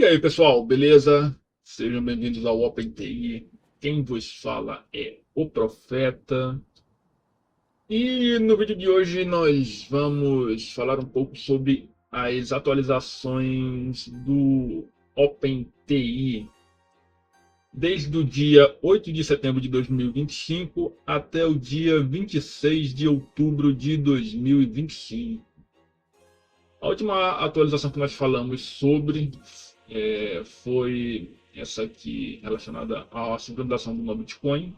E aí, pessoal, beleza? Sejam bem-vindos ao OpenTI. Quem vos fala é o Profeta. E no vídeo de hoje nós vamos falar um pouco sobre as atualizações do OpenTI desde o dia 8 de setembro de 2025 até o dia 26 de outubro de 2025. A última atualização que nós falamos sobre foi essa aqui relacionada à sincronização do novo Bitcoin.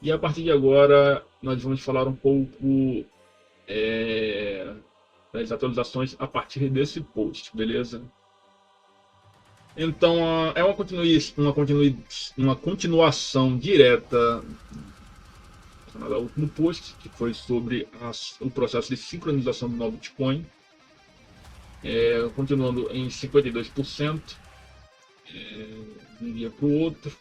E a partir de agora nós vamos falar um pouco das atualizações a partir desse post, beleza? Então é uma continuação direta relacionada ao último post, que foi sobre o processo de sincronização do novo Bitcoin. Continuando em 52%, de um dia para o outro.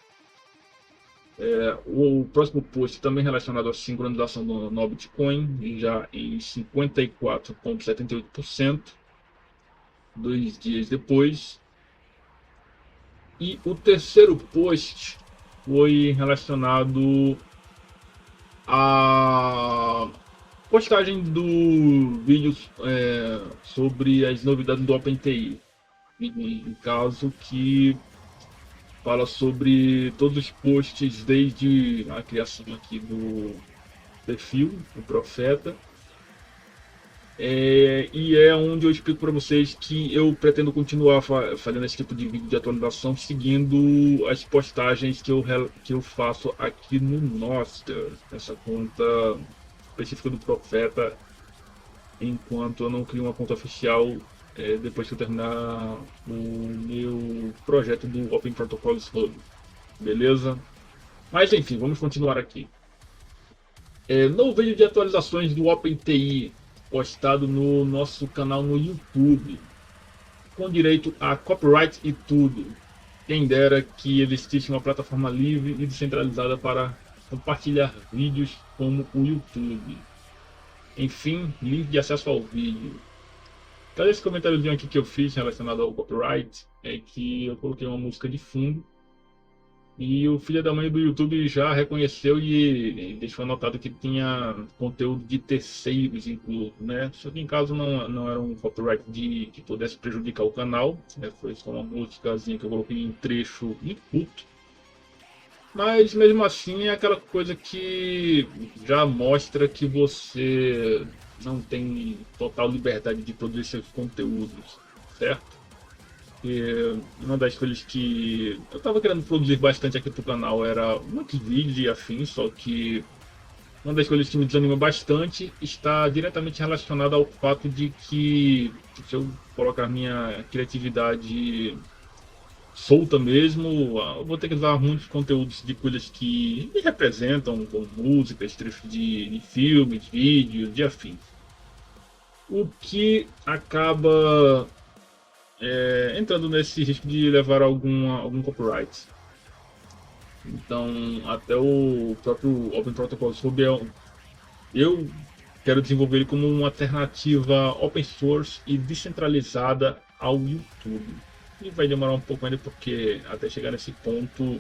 O próximo post também relacionado à sincronização do novo Bitcoin, já em 54,78%, 2 dias depois. E o terceiro post foi relacionado à postagem do vídeo sobre as novidades do OpenTI. Em caso que fala sobre todos os posts desde a criação aqui do perfil, do Profeta. E é onde eu explico para vocês que eu pretendo continuar fazendo esse tipo de vídeo de atualização, seguindo as postagens que eu faço aqui no Nostr, essa conta específica do Profeta, enquanto eu não crio uma conta oficial depois que eu terminar o meu projeto do Open Protocols Hub, beleza? Mas enfim, vamos continuar aqui. Novo vídeo de atualizações do OpenTI postado no nosso canal no YouTube, com direito a copyright e tudo. Quem dera que existisse uma plataforma livre e descentralizada para compartilhar vídeos como o YouTube. Enfim, link de acesso ao vídeo. Cadê esse comentáriozinho aqui que eu fiz relacionado ao copyright? É que eu coloquei uma música de fundo e o filho da mãe do YouTube já reconheceu e deixou anotado que tinha conteúdo de terceiros incluso, né? Só que em caso não era um copyright que pudesse prejudicar o canal, né? Foi só uma músicazinha que eu coloquei em trecho curto. Mas mesmo assim é aquela coisa que já mostra que você não tem total liberdade de produzir seus conteúdos, certo? E uma das coisas que eu estava querendo produzir bastante aqui pro canal era muitos vídeos e afins, só que uma das coisas que me desanima bastante está diretamente relacionada ao fato de que se eu colocar minha criatividade solta mesmo, eu vou ter que usar muitos conteúdos de coisas que me representam, como músicas, trechos de filmes, vídeos, de afins. O que acaba entrando nesse risco de levar algum copyright. Então, até o próprio Open Protocols Hub, eu quero desenvolver ele como uma alternativa open source e descentralizada ao YouTube. E vai demorar um pouco ainda porque até chegar nesse ponto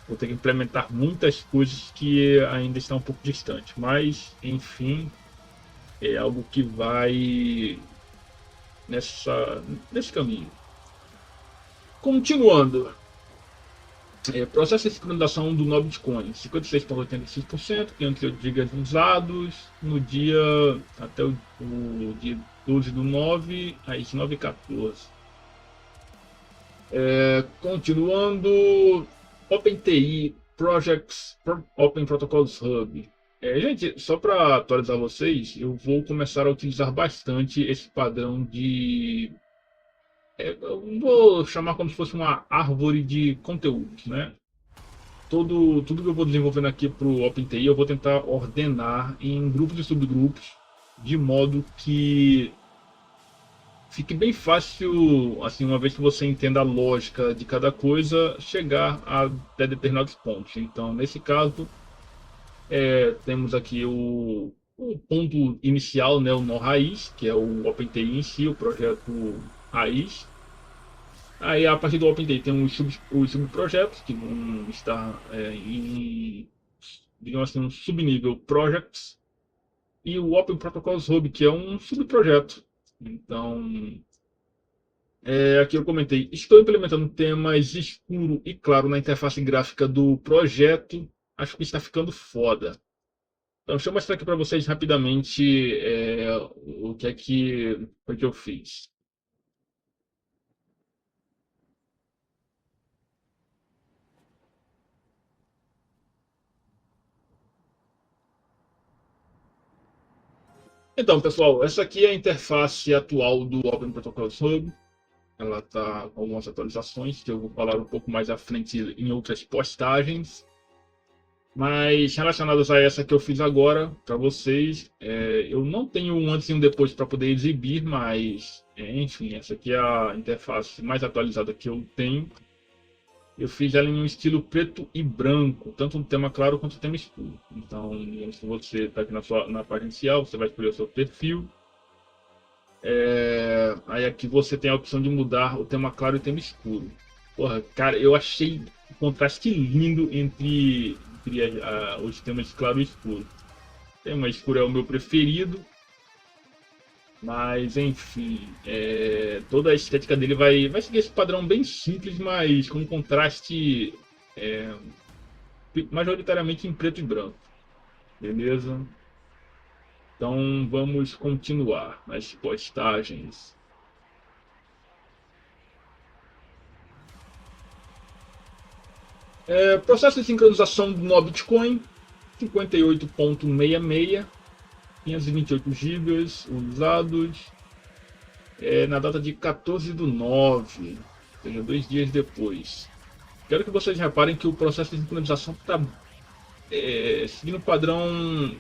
vou ter que implementar muitas coisas que ainda estão um pouco distantes. Mas, enfim, é algo que vai nesse caminho. Continuando, processo de sincronização do novo Bitcoin, 56,86%, 508 GB usados, no dia até o dia 12/9, às 9h14. Continuando, OpenTI Projects Open Protocols Hub. Gente, só para atualizar vocês, eu vou começar a utilizar bastante esse padrão de eu vou chamar como se fosse uma árvore de conteúdos, né? Tudo que eu vou desenvolvendo aqui para o OpenTI, eu vou tentar ordenar em grupos e subgrupos, de modo que fique bem fácil, assim, uma vez que você entenda a lógica de cada coisa, chegar até determinados pontos. Então, nesse caso, temos aqui o ponto inicial, né, o nó raiz, que é o OpenTI em si, o projeto raiz. Aí a partir do OpenTay tem os subprojetos que vão estar digamos assim, um subnível Projects e o Open Protocols Hub, que é um subprojeto. Então, aqui eu comentei, estou implementando temas escuro e claro na interface gráfica do projeto. Acho que está ficando foda. Então, deixa eu mostrar aqui para vocês rapidamente o que é que foi que eu fiz. Então, pessoal, essa aqui é a interface atual do Open Protocols Hub. Ela está com algumas atualizações que eu vou falar um pouco mais à frente em outras postagens. Mas relacionadas a essa que eu fiz agora para vocês, eu não tenho um antes e um depois para poder exibir, mas enfim, essa aqui é a interface mais atualizada que eu tenho. Eu fiz ela em um estilo preto e branco, tanto no tema claro quanto no tema escuro. Então, se você está aqui na página inicial, você vai escolher o seu perfil. Aí aqui você tem a opção de mudar o tema claro e o tema escuro. Porra, cara, eu achei o contraste lindo entre os temas claro e escuro. O tema escuro é o meu preferido, mas enfim, toda a estética dele vai seguir esse padrão bem simples, mas com contraste é, majoritariamente em preto e branco, beleza? Então vamos continuar nas postagens. Processo de sincronização no Bitcoin 58.66, 528 gigas usados, na data de 14/9, ou seja, 2 dias depois. Quero que vocês reparem que o processo de sincronização está seguindo um padrão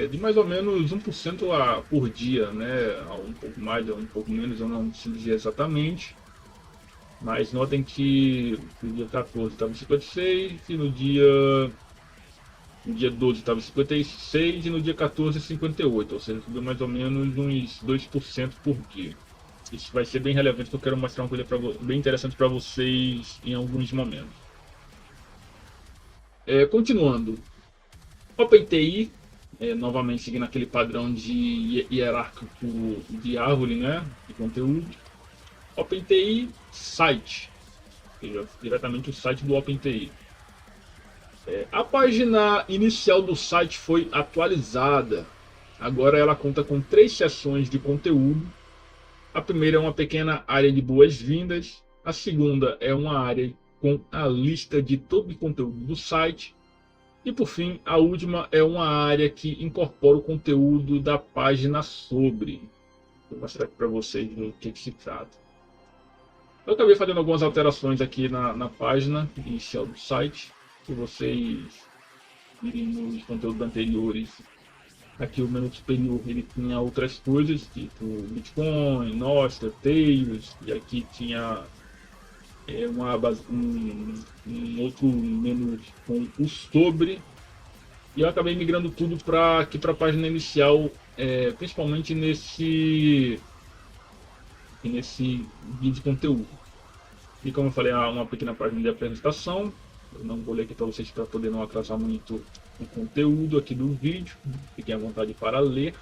de mais ou menos 1% por dia, né? Um pouco mais, um pouco menos, eu não sei dizer exatamente. Mas notem que no dia 14 estava em 56 e no dia 12 estava em 56 e no dia 14 58, ou seja, subiu mais ou menos uns 2% por dia. Isso vai ser bem relevante, que eu quero mostrar uma coisa bem interessante para vocês em alguns momentos. Continuando, OpenTI, novamente seguindo aquele padrão de hierárquico de árvore, né, de conteúdo. OpenTI site, diretamente o site do OpenTI. A página inicial do site foi atualizada. Agora ela conta com 3 seções de conteúdo. A primeira é uma pequena área de boas-vindas. A segunda é uma área com a lista de todo o conteúdo do site. E por fim, a última é uma área que incorpora o conteúdo da página sobre. Vou mostrar aqui para vocês do que se trata. Eu acabei fazendo algumas alterações aqui na página inicial do site. Se vocês virem nos conteúdos anteriores, aqui o menu superior ele tinha outras coisas, tipo Bitcoin, Nostr, Tails, e aqui tinha um outro menu com o sobre, e eu acabei migrando tudo para aqui para a página inicial, principalmente nesse guia de conteúdo. E como eu falei, há uma pequena página de apresentação. Eu não vou ler aqui para vocês para poder não atrasar muito o conteúdo aqui do vídeo. Fiquem à vontade para ler.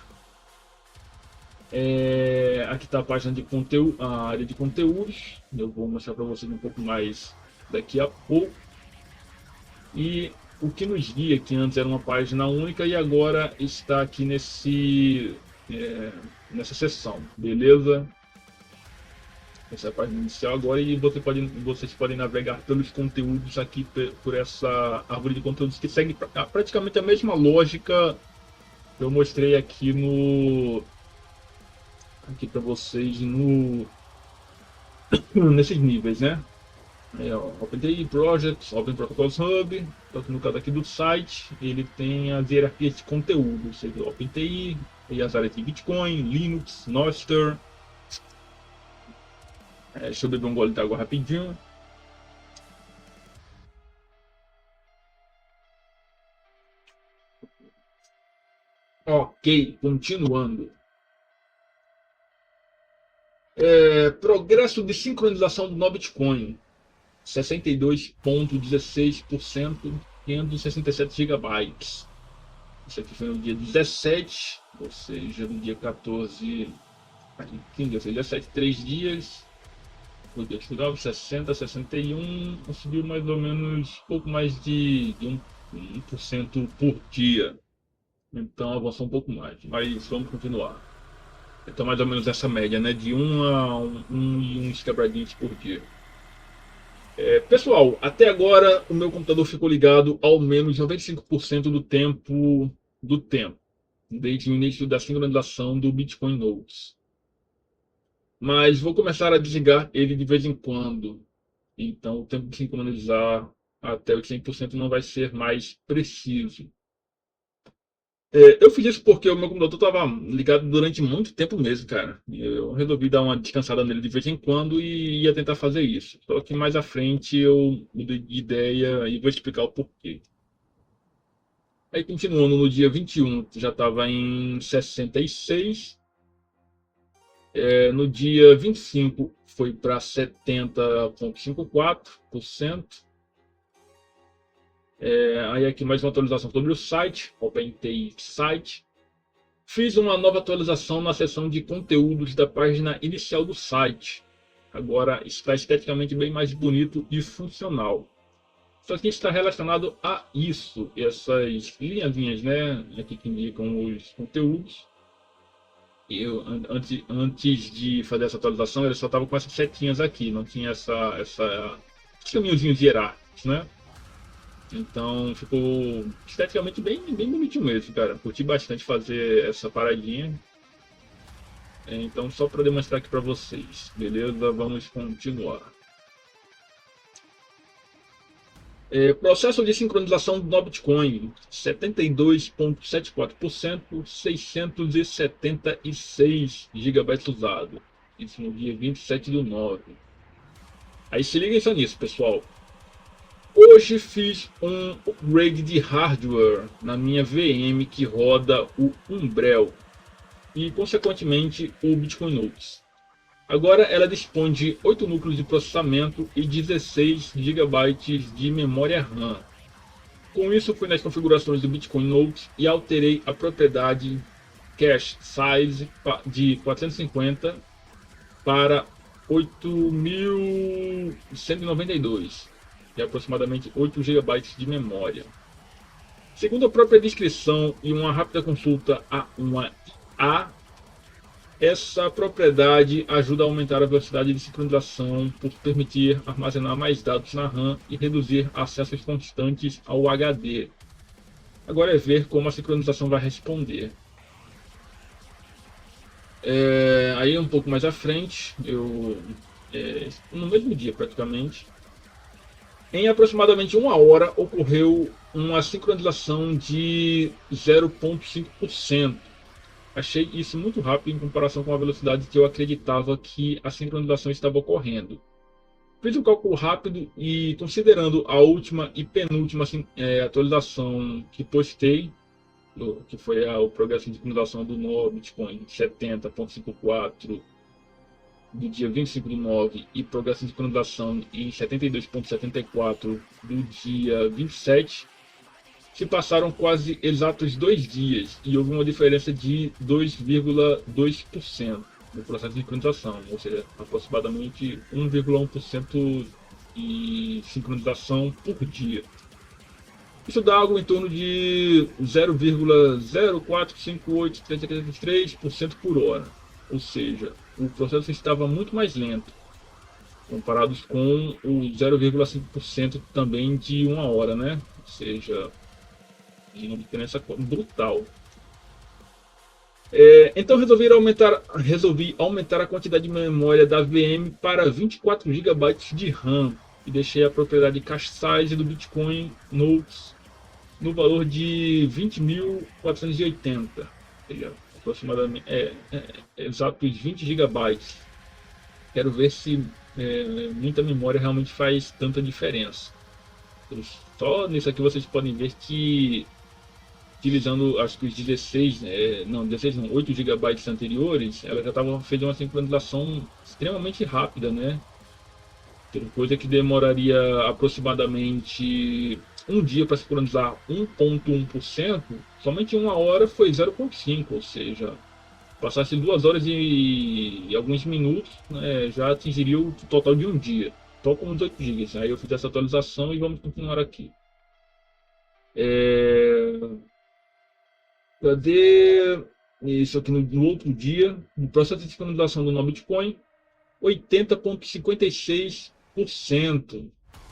Aqui está a página de conteúdo, a área de conteúdos. Eu vou mostrar para vocês um pouco mais daqui a pouco. E o que nos guia, que antes era uma página única e agora está aqui nessa seção, beleza? Essa é a página inicial agora e vocês podem navegar pelos conteúdos aqui por essa árvore de conteúdos que segue praticamente a mesma lógica que eu mostrei aqui para vocês nesses níveis, né? OpenTI Projects, Open Protocols Hub, tanto no caso aqui do site, ele tem as hierarquias de conteúdo, ou seja, OpenTI, e as áreas de Bitcoin, Linux, Nostr. Deixa eu beber um gole d'água rapidinho. Ok, continuando. Progresso de sincronização do nó Bitcoin, 62,16%, 567 gigabytes. Isso aqui foi no dia 17, ou seja, no dia 14, ou seja, 17, 3 dias. No dia 19, 60, 61, conseguiu mais ou menos pouco mais de 1% por dia. Então avançou um pouco mais, mas vamos continuar. Então mais ou menos essa média, né? De 1 a 1 e uns quebradinhos por dia. Pessoal, até agora o meu computador ficou ligado ao menos 95% do tempo, desde o início da sincronização do Bitcoin Notes. Mas vou começar a desligar ele de vez em quando. Então o tempo de sincronizar até os 100% não vai ser mais preciso. Eu fiz isso porque o meu computador estava ligado durante muito tempo mesmo, cara. Eu resolvi dar uma descansada nele de vez em quando e ia tentar fazer isso. Só que mais à frente eu mudei de ideia e vou explicar o porquê. Aí continuando no dia 21, já estava em 66. No dia 25 foi para 70,54%. Aí aqui mais uma atualização sobre o site, OpenTX Site. Fiz uma nova atualização na seção de conteúdos da página inicial do site. Agora está esteticamente bem mais bonito e funcional. Isso aqui está relacionado a isso, essas linhazinhas, né, aqui que indicam os conteúdos. Antes de fazer essa atualização, ele só estava com essas setinhas aqui, não tinha esses caminhozinhos hierárquicos, né? Então ficou esteticamente bem bonitinho mesmo, cara. Curti bastante fazer essa paradinha. Então só para demonstrar aqui para vocês, beleza? Vamos continuar. Processo de sincronização do Bitcoin, 72,74%, 676 GB usado. Isso no dia 27/9. Aí se liga só nisso, pessoal. Hoje fiz um upgrade de hardware na minha VM que roda o Umbrel e, consequentemente, o Bitcoin Notes. Agora ela dispõe de 8 núcleos de processamento e 16 GB de memória RAM. Com isso, fui nas configurações do Bitcoin Notes e alterei a propriedade Cache Size de 450 para 8.192, de aproximadamente 8 GB de memória. Segundo a própria descrição e uma rápida consulta a uma IA, essa propriedade ajuda a aumentar a velocidade de sincronização por permitir armazenar mais dados na RAM e reduzir acessos constantes ao HD. Agora é ver como a sincronização vai responder. Aí um pouco mais à frente, no mesmo dia praticamente, em aproximadamente 1 hora ocorreu uma sincronização de 0,5%. Achei isso muito rápido em comparação com a velocidade que eu acreditava que a sincronização estava ocorrendo. Fiz um cálculo rápido e, considerando a última e penúltima atualização que postei, que foi o progresso de sincronização do nó Bitcoin 70,54 do dia 25/9 e progresso de sincronização em 72,74 do dia 27, se passaram quase exatos 2 dias e houve uma diferença de 2,2% no processo de sincronização, ou seja, aproximadamente 1,1% de sincronização por dia. Isso dá algo em torno de 0,045833% por hora, ou seja, o processo estava muito mais lento, comparados com o 0,5% também de 1 hora, né? Ou seja, uma diferença brutal. Então resolvi aumentar a quantidade de memória da VM para 24 GB de RAM e deixei a propriedade Cache Size do Bitcoin Notes no valor de 20.480, aproximadamente exatos 20 GB. Quero ver se muita memória realmente faz tanta diferença. Só nisso aqui vocês podem ver que utilizando acho que os 16, não, 16 não, 8 gigabytes anteriores, ela já estava fazendo uma sincronização extremamente rápida, né? Coisa que demoraria aproximadamente um dia para sincronizar 1,1%, somente uma hora foi 0,5, ou seja, passasse 2 horas e alguns minutos, né, já atingiria o total de um dia, só com os 8 GB. Aí eu fiz essa atualização e vamos continuar aqui. Cadê isso aqui no outro dia? No processo de sincronização do novo Bitcoin, 80,56%.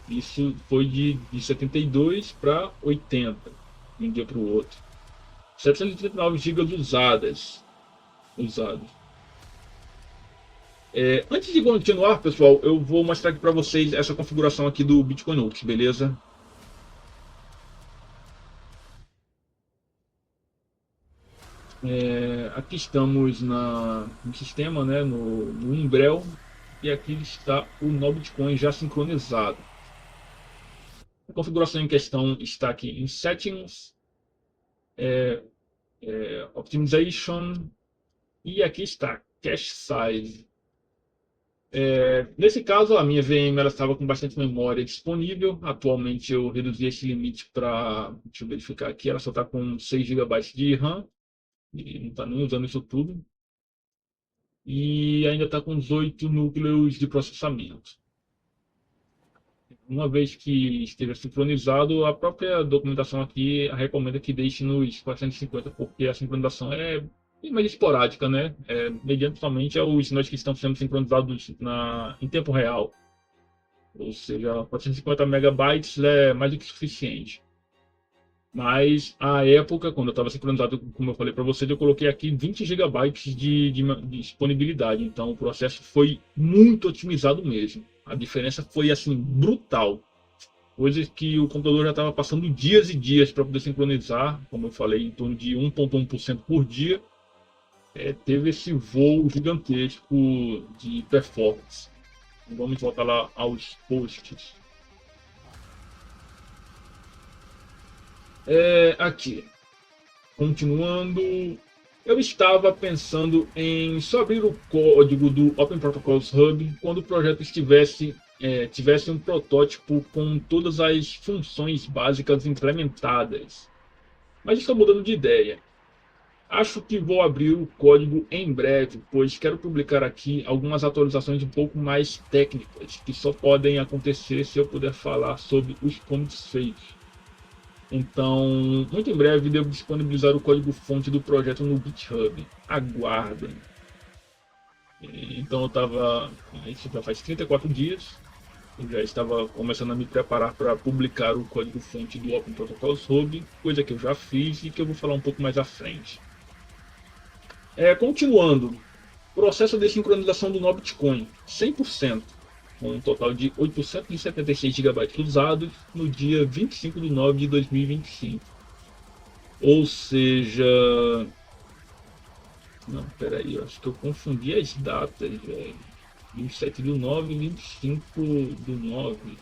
Isso foi de 72 para 80, de um dia para o outro. 739 GB usados. Antes de continuar, pessoal, eu vou mostrar aqui para vocês essa configuração aqui do Bitcoin Notes, beleza? Aqui estamos no sistema, né, no Umbrel, e aqui está o Node Bitcoin já sincronizado. A configuração em questão está aqui em Settings, Optimization, e aqui está Cache Size. Nesse caso, a minha VM ela estava com bastante memória disponível. Atualmente eu reduzi esse limite para, deixa eu verificar aqui, ela só está com 6 GB de RAM, e não está nem usando isso tudo. E ainda está com 18 núcleos de processamento. Uma vez que esteja sincronizado, a própria documentação aqui recomenda que deixe nos 450, porque a sincronização é mais esporádica, né? Mediante somente aos nodes que estão sendo sincronizados em tempo real. Ou seja, 450 megabytes é mais do que suficiente. Mas, à época, quando eu estava sincronizado, como eu falei para vocês, eu coloquei aqui 20 gigabytes de disponibilidade. Então, o processo foi muito otimizado mesmo. A diferença foi, assim, brutal. Coisas que o computador já estava passando dias e dias para poder sincronizar. Como eu falei, em torno de 1,1% por dia. Teve esse voo gigantesco de performance. Vamos voltar lá aos posts. Aqui, continuando, eu estava pensando em só abrir o código do Open Protocols Hub quando o projeto tivesse um protótipo com todas as funções básicas implementadas. Mas estou mudando de ideia. Acho que vou abrir o código em breve, pois quero publicar aqui algumas atualizações um pouco mais técnicas, que só podem acontecer se eu puder falar sobre os commits feitos. Então, muito em breve devo disponibilizar o código-fonte do projeto no GitHub. Aguardem. Então eu estava, isso já faz 34 dias, eu já estava começando a me preparar para publicar o código-fonte do Open Protocols Hub, coisa que eu já fiz e que eu vou falar um pouco mais à frente. Continuando, processo de sincronização do Node Bitcoin, 100%. Com um total de 876 GB usados no dia 25 de nove de 2025. Ou seja... Não, peraí, eu acho que eu confundi as datas, velho. 27 do 9 e 25 do 9.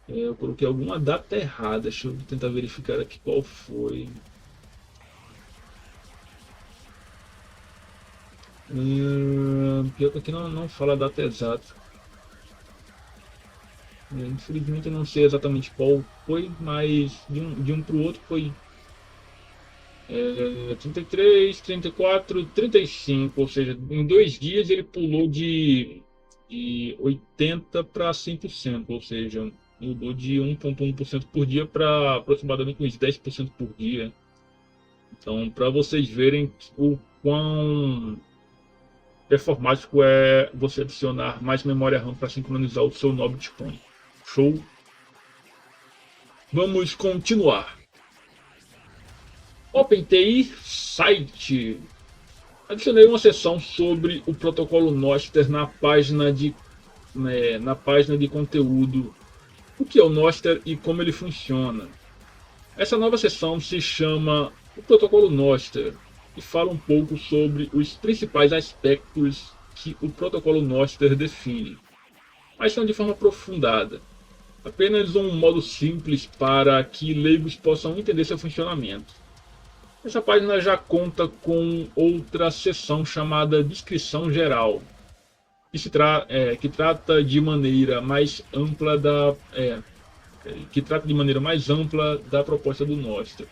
Eu coloquei alguma data errada, deixa eu tentar verificar aqui qual foi. Pior que aqui não fala a data exata. Infelizmente eu não sei exatamente qual foi, mas de um para o outro foi 33, 34, 35, ou seja, em 2 dias ele pulou de 80 para 100%, ou seja, mudou de 1,1% por dia para aproximadamente uns 10% por dia. Então, para vocês verem o quão performático é você adicionar mais memória RAM para sincronizar o seu Node Bitcoin. Show? Vamos continuar. OpenTI Site. Adicionei uma seção sobre o protocolo Nostr na página de conteúdo. O que é o Nostr e como ele funciona. Essa nova seção se chama o protocolo Nostr e fala um pouco sobre os principais aspectos que o protocolo Nostr define, mas não de forma aprofundada. Apenas um modo simples para que leigos possam entender seu funcionamento. Essa página já conta com outra seção chamada Descrição Geral, que trata de maneira mais ampla da proposta do Nostr.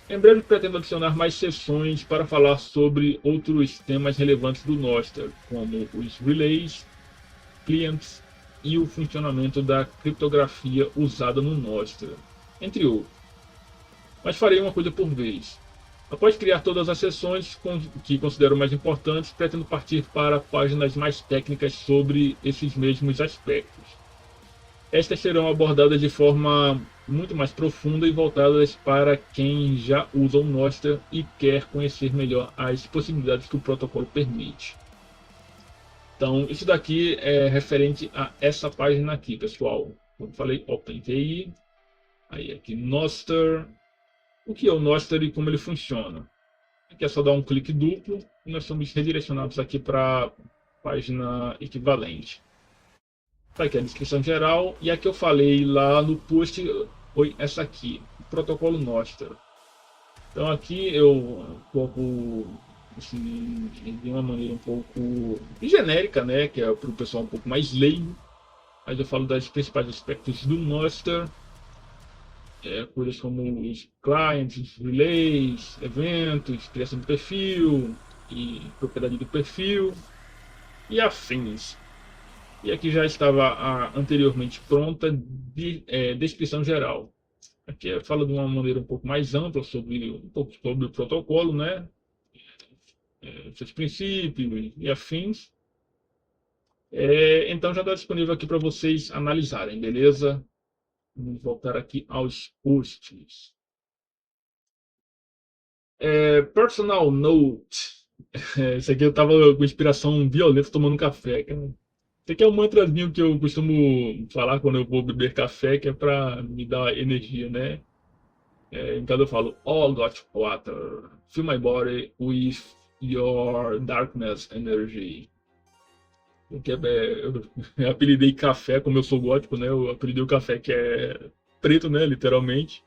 Em breve pretendo adicionar mais sessões para falar sobre outros temas relevantes do Nostr, como os relays, clients e o funcionamento da criptografia usada no Nostr, entre outros. Mas farei uma coisa por vez. Após criar todas as sessões que considero mais importantes, pretendo partir para páginas mais técnicas sobre esses mesmos aspectos. Estas serão abordadas de forma muito mais profunda e voltadas para quem já usa o Nostr e quer conhecer melhor as possibilidades que o protocolo permite. Então, isso daqui é referente a essa página aqui, pessoal. Como falei, OpenTI, aí aqui Nostr. O que é o Nostr e como ele funciona? Aqui é só dar um clique duplo e nós somos redirecionados aqui para a página equivalente. Tá aqui a descrição geral, e aqui eu falei lá no post, foi essa aqui, o protocolo Nostr. Então aqui eu coloco assim, de uma maneira um pouco genérica, né, que é para o pessoal um pouco mais leigo, mas eu falo dos principais aspectos do Nostr, coisas como os clients, relays, eventos, criação de perfil e propriedade do perfil e afins. E aqui já estava anteriormente pronta descrição geral. Aqui fala de uma maneira um pouco mais ampla sobre o protocolo, né? Seus princípios e afins. Então já está disponível aqui para vocês analisarem, beleza? Vamos voltar aqui aos posts. Personal note. Esse aqui eu estava com inspiração violenta tomando café. Esse aqui é um mantrazinho que eu costumo falar quando eu vou beber café, que é para me dar energia, né? Então eu falo, oh God Water, fill my body with your darkness energy. Porque eu apelidei café, como eu sou gótico, né? Eu apelidei o café que é preto, né? Literalmente.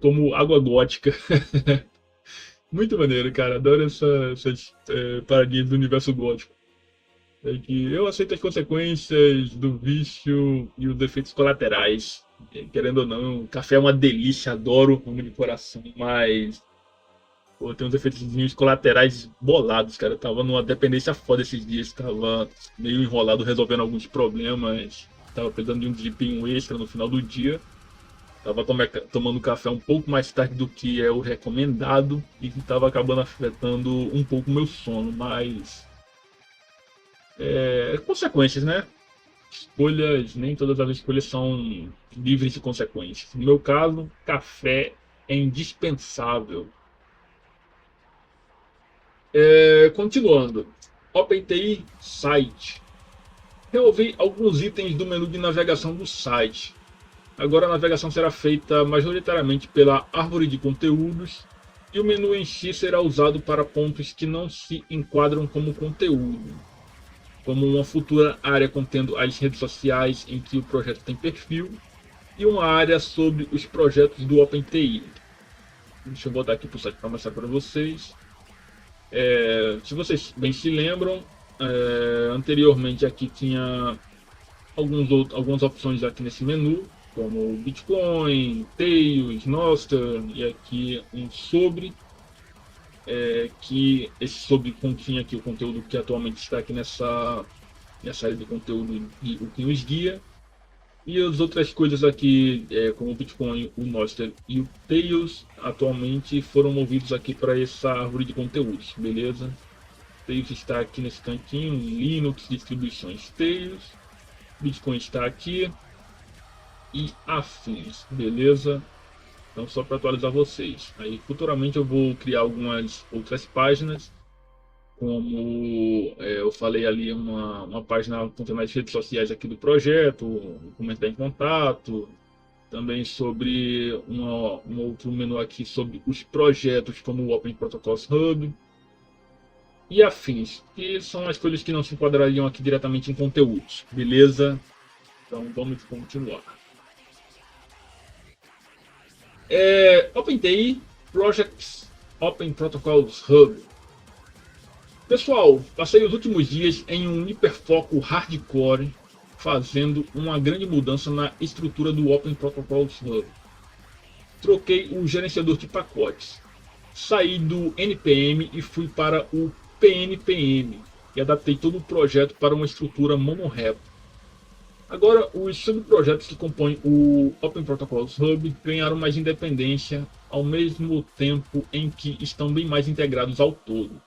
Como água gótica. Muito maneiro, cara. Adoro essas paradinhas do universo gótico. Que eu aceito as consequências do vício e os efeitos colaterais. Querendo ou não, café é uma delícia, adoro amo de coração, mas tem uns efeitos colaterais bolados, cara. Eu tava numa dependência foda esses dias, tava meio enrolado resolvendo alguns problemas, tava precisando de um desempenho extra no final do dia. Tava tomando café um pouco mais tarde do que é o recomendado e que tava acabando afetando um pouco o meu sono, mas consequências, né? Escolhas, nem todas as escolhas são livres de consequências. No meu caso, café é indispensável. Continuando, OpenTI site. Removi alguns itens do menu de navegação do site. Agora a navegação será feita majoritariamente pela árvore de conteúdos e o menu em si será usado para pontos que não se enquadram como conteúdo, como uma futura área contendo as redes sociais em que o projeto tem perfil e uma área sobre os projetos do OpenTI. Deixa eu voltar aqui para o site para mostrar para vocês. Se vocês bem se lembram, anteriormente aqui tinha algumas opções aqui nesse menu, como Bitcoin, Tails, Nostr, e aqui um sobre, que esse sobre continha aqui o conteúdo que atualmente está aqui nessa área de conteúdo e o que nos guia. E as outras coisas aqui, como o Bitcoin, o Nostr e o Tails, atualmente foram movidos aqui para essa árvore de conteúdos, beleza? Tails está aqui nesse cantinho, Linux, distribuições Tails, Bitcoin está aqui e afins, beleza? Então só para atualizar vocês. Aí futuramente eu vou criar algumas outras páginas, como eu falei ali, uma página contendo as redes sociais aqui do projeto, como entrar em contato, também sobre um outro menu aqui sobre os projetos como o Open Protocols Hub e afins, que são as coisas que não se enquadrariam aqui diretamente em conteúdos, beleza? Então vamos continuar. OpenTI Projects Open Protocols Hub. Pessoal, passei os últimos dias em um hiperfoco hardcore fazendo uma grande mudança na estrutura do Open Protocols Hub. Troquei o gerenciador de pacotes, saí do NPM e fui para o PNPM e adaptei todo o projeto para uma estrutura monorepo. Agora, os subprojetos que compõem o Open Protocols Hub ganharam mais independência ao mesmo tempo em que estão bem mais integrados ao todo.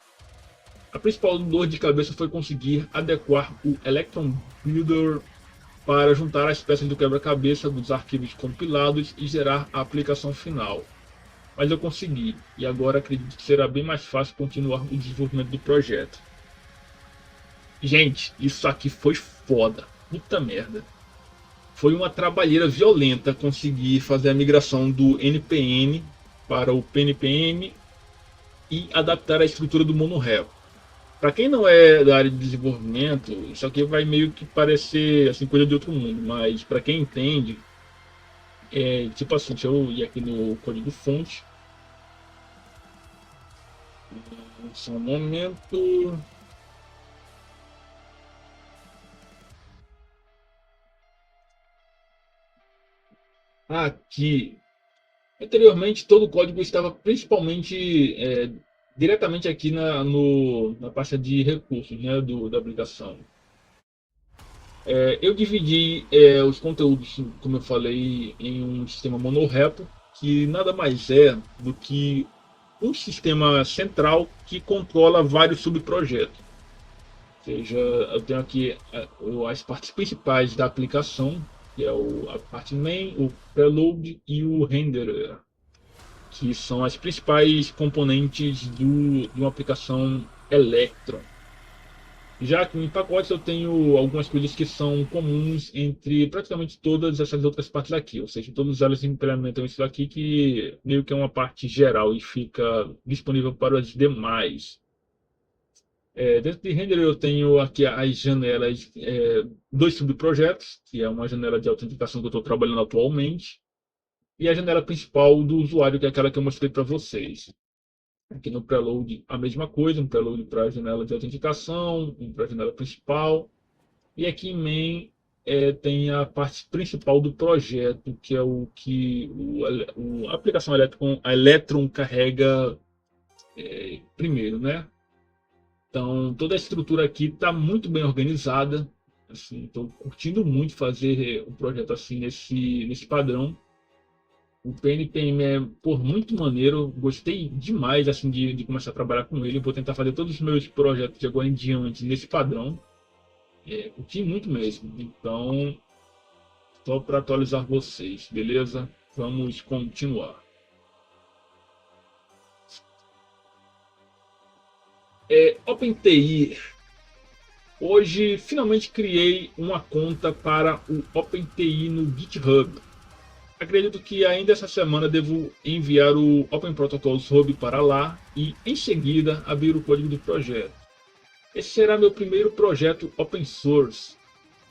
A principal dor de cabeça foi conseguir adequar o Electron Builder para juntar as peças do quebra-cabeça dos arquivos compilados e gerar a aplicação final. Mas eu consegui, e agora acredito que será bem mais fácil continuar o desenvolvimento do projeto. Gente, isso aqui foi foda. Puta merda. Foi uma trabalheira violenta conseguir fazer a migração do NPM para o PNPM e adaptar a estrutura do monorepo. Para quem não é da área de desenvolvimento, isso aqui vai meio que parecer assim, coisa de outro mundo, mas para quem entende, tipo assim, deixa eu ir aqui no código fonte. Só um momento. Aqui. Anteriormente, todo o código estava principalmente diretamente aqui na pasta de recursos, né, da aplicação. Eu dividi os conteúdos, como eu falei, em um sistema monorepo, que nada mais é do que um sistema central que controla vários subprojetos. Ou seja, eu tenho aqui as partes principais da aplicação, que é a parte main, o preload e o renderer, que são as principais componentes de uma aplicação Electron. Já que em pacotes eu tenho algumas coisas que são comuns entre praticamente todas essas outras partes aqui, ou seja, todas elas implementam isso aqui que meio que é uma parte geral e fica disponível para as demais. Dentro de Render eu tenho aqui as janelas, dois subprojetos, que é uma janela de autenticação que eu estou trabalhando atualmente, e a janela principal do usuário, que é aquela que eu mostrei para vocês. Aqui no preload a mesma coisa, um preload para a janela de autenticação, um para a janela principal. E aqui em main tem a parte principal do projeto, que é o que a aplicação Electron carrega primeiro, né? Então toda a estrutura aqui está muito bem organizada. Estou curtindo muito fazer um projeto assim nesse padrão. O PNPM é muito maneiro, gostei demais assim de começar a trabalhar com ele. Vou tentar fazer todos os meus projetos de agora em diante nesse padrão. Curti muito mesmo. Então, só para atualizar vocês, beleza? Vamos continuar. OpenTI. Hoje finalmente criei uma conta para o OpenTI no GitHub. Acredito que ainda essa semana devo enviar o Open Protocols Hub para lá e, em seguida, abrir o código do projeto. Esse será meu primeiro projeto open source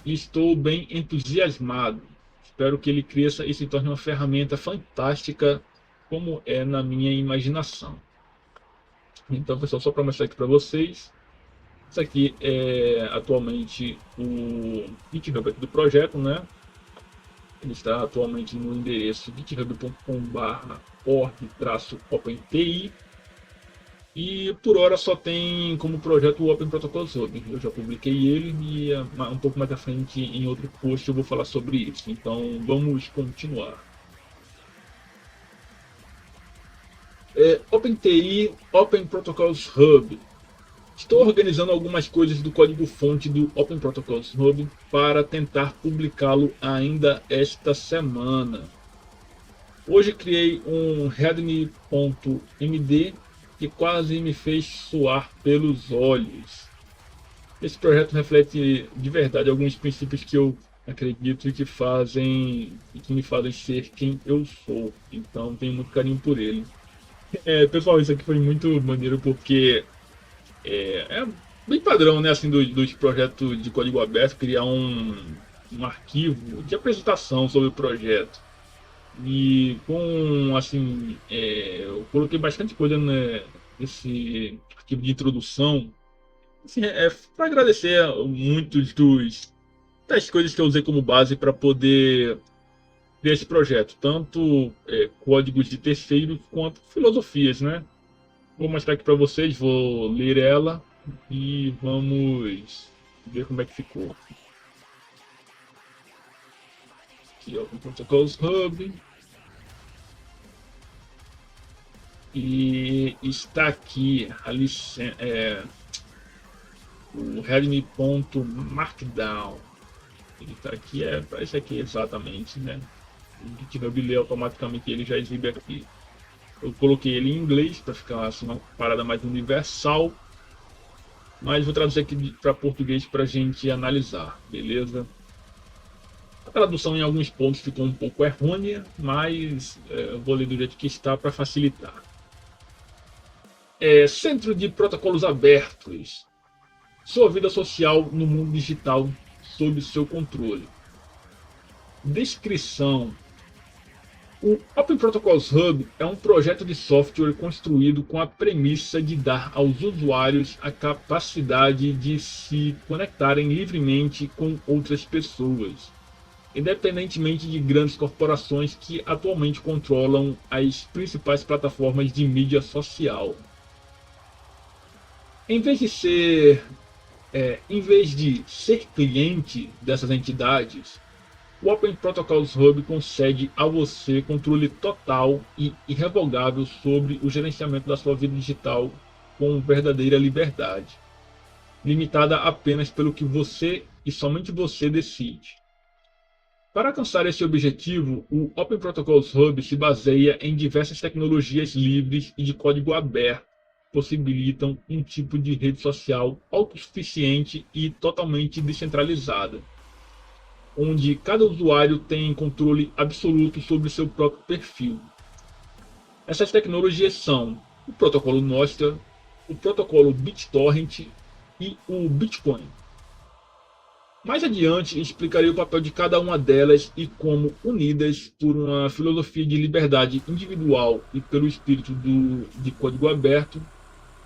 e estou bem entusiasmado. Espero que ele cresça e se torne uma ferramenta fantástica como é na minha imaginação. Então, pessoal, só para mostrar aqui para vocês, isso aqui é atualmente o GitHub do projeto, né? Ele está atualmente no endereço github.com/org-openti e por hora só tem como projeto o Open Protocols Hub. Eu já publiquei ele e um pouco mais à frente em outro post eu vou falar sobre isso. Então vamos continuar. OpenTI Open Protocols Hub. Estou organizando algumas coisas do código-fonte do Open Protocols Hub para tentar publicá-lo ainda esta semana. Hoje criei um readme.md que quase me fez suar pelos olhos. Esse projeto reflete de verdade alguns princípios que eu acredito e que me fazem ser quem eu sou. Então tenho muito carinho por ele. Pessoal, isso aqui foi muito maneiro porque é bem padrão, né, assim, dos projetos de código aberto, criar um um arquivo de apresentação sobre o projeto. E com, assim, eu coloquei bastante coisa, né, nesse arquivo de introdução, assim, para agradecer muitos das coisas que eu usei como base para poder criar esse projeto, tanto códigos de terceiros quanto filosofias, né? Vou mostrar aqui para vocês, vou ler ela e vamos ver como é que ficou. Aqui, ó, o Protocols Hub. E está aqui a o readme.markdown. Ele está aqui, parece aqui exatamente, né? O GitHub lê automaticamente, ele já exibe aqui. Eu coloquei ele em inglês para ficar assim, uma parada mais universal, mas vou traduzir aqui para português para a gente analisar, beleza? A tradução em alguns pontos ficou um pouco errônea, mas eu vou ler do jeito que está para facilitar. Centro de protocolos abertos. Sua vida social no mundo digital sob seu controle. Descrição. O Open Protocols Hub é um projeto de software construído com a premissa de dar aos usuários a capacidade de se conectarem livremente com outras pessoas, independentemente de grandes corporações que atualmente controlam as principais plataformas de mídia social. Em vez de ser cliente dessas entidades, o Open Protocols Hub concede a você controle total e irrevogável sobre o gerenciamento da sua vida digital com verdadeira liberdade, limitada apenas pelo que você e somente você decide. Para alcançar esse objetivo, o Open Protocols Hub se baseia em diversas tecnologias livres e de código aberto, possibilitam um tipo de rede social autossuficiente e totalmente descentralizada, onde cada usuário tem controle absoluto sobre seu próprio perfil. Essas tecnologias são o protocolo Nostr, o protocolo BitTorrent e o Bitcoin. Mais adiante explicarei o papel de cada uma delas e como, unidas por uma filosofia de liberdade individual e pelo espírito de código aberto,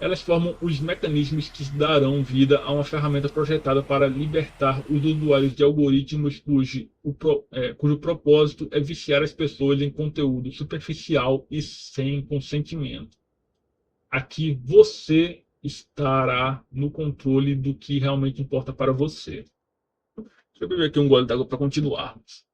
elas formam os mecanismos que darão vida a uma ferramenta projetada para libertar os usuários de algoritmos cujo propósito é viciar as pessoas em conteúdo superficial e sem consentimento. Aqui você estará no controle do que realmente importa para você. Deixa eu beber aqui um gole d'água para continuarmos.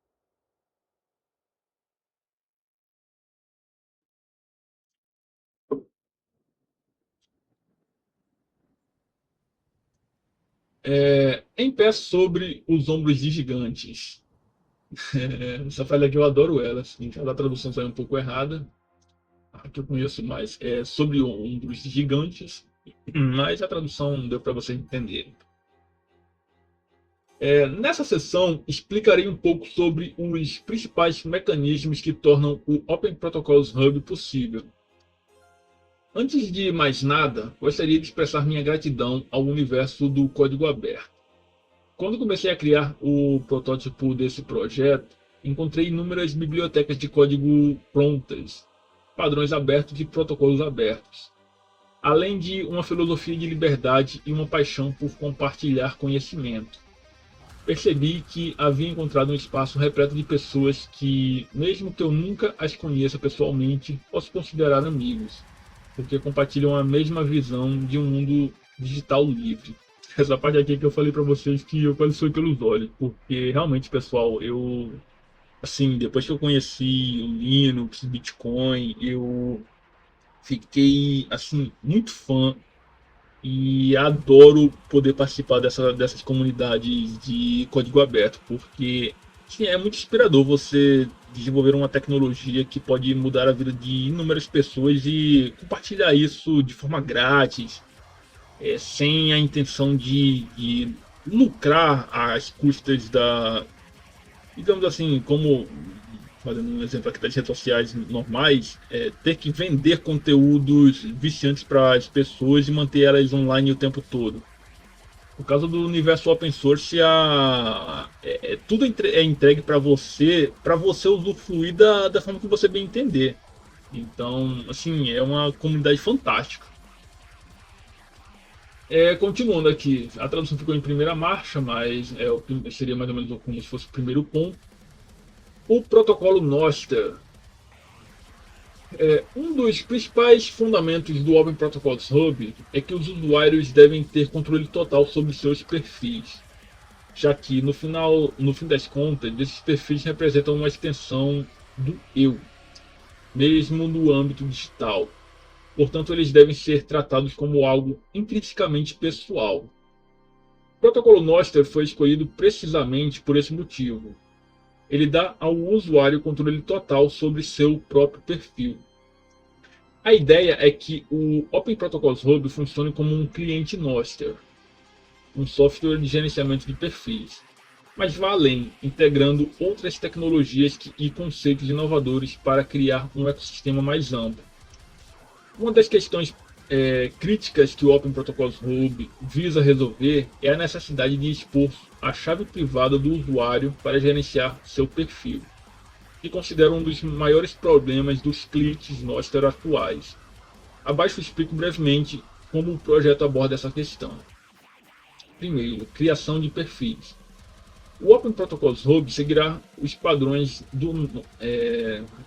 Em pé sobre os ombros de gigantes. Essa frase aqui eu adoro ela, assim, a tradução saiu um pouco errada. A que eu conheço mais é sobre ombros de gigantes, mas a tradução deu para vocês entenderem. Nessa sessão, explicarei um pouco sobre os principais mecanismos que tornam o Open Protocols Hub possível. Antes de mais nada, gostaria de expressar minha gratidão ao universo do código aberto. Quando comecei a criar o protótipo desse projeto, encontrei inúmeras bibliotecas de código prontas, padrões abertos e protocolos abertos, além de uma filosofia de liberdade e uma paixão por compartilhar conhecimento. Percebi que havia encontrado um espaço repleto de pessoas que, mesmo que eu nunca as conheça pessoalmente, posso considerar amigos, porque compartilham a mesma visão de um mundo digital livre. Essa parte aqui que eu falei para vocês que eu quase fui pelos olhos, porque realmente, pessoal, assim, depois que eu conheci o Linux, Bitcoin, eu fiquei, assim, muito fã e adoro poder participar dessas comunidades de código aberto, porque assim, é muito inspirador você desenvolver uma tecnologia que pode mudar a vida de inúmeras pessoas e compartilhar isso de forma grátis, sem a intenção de lucrar às custas digamos assim, como fazendo um exemplo aqui das redes sociais normais, ter que vender conteúdos viciantes para as pessoas e manter elas online o tempo todo. No caso do universo open source, tudo é entregue para você usufruir da forma que você bem entender. Então, assim, é uma comunidade fantástica. Continuando aqui, a tradução ficou em primeira marcha, mas seria mais ou menos como se fosse o primeiro ponto. O protocolo Nostr. Um dos principais fundamentos do Open Protocols Hub é que os usuários devem ter controle total sobre seus perfis, já que no fim das contas, esses perfis representam uma extensão do eu, mesmo no âmbito digital. Portanto, eles devem ser tratados como algo intrinsecamente pessoal. O protocolo Nostr foi escolhido precisamente por esse motivo. Ele dá ao usuário controle total sobre seu próprio perfil. A ideia é que o Open Protocols Hub funcione como um cliente Nostr, um software de gerenciamento de perfis, mas vá além, integrando outras tecnologias e conceitos inovadores para criar um ecossistema mais amplo. Uma das questões críticas que o Open Protocols Hub visa resolver é a necessidade de expor a chave privada do usuário para gerenciar seu perfil, que considero um dos maiores problemas dos clientes Nostr atuais. Abaixo explico brevemente como o projeto aborda essa questão. Primeiro, criação de perfis. O Open Protocols Hub seguirá os padrões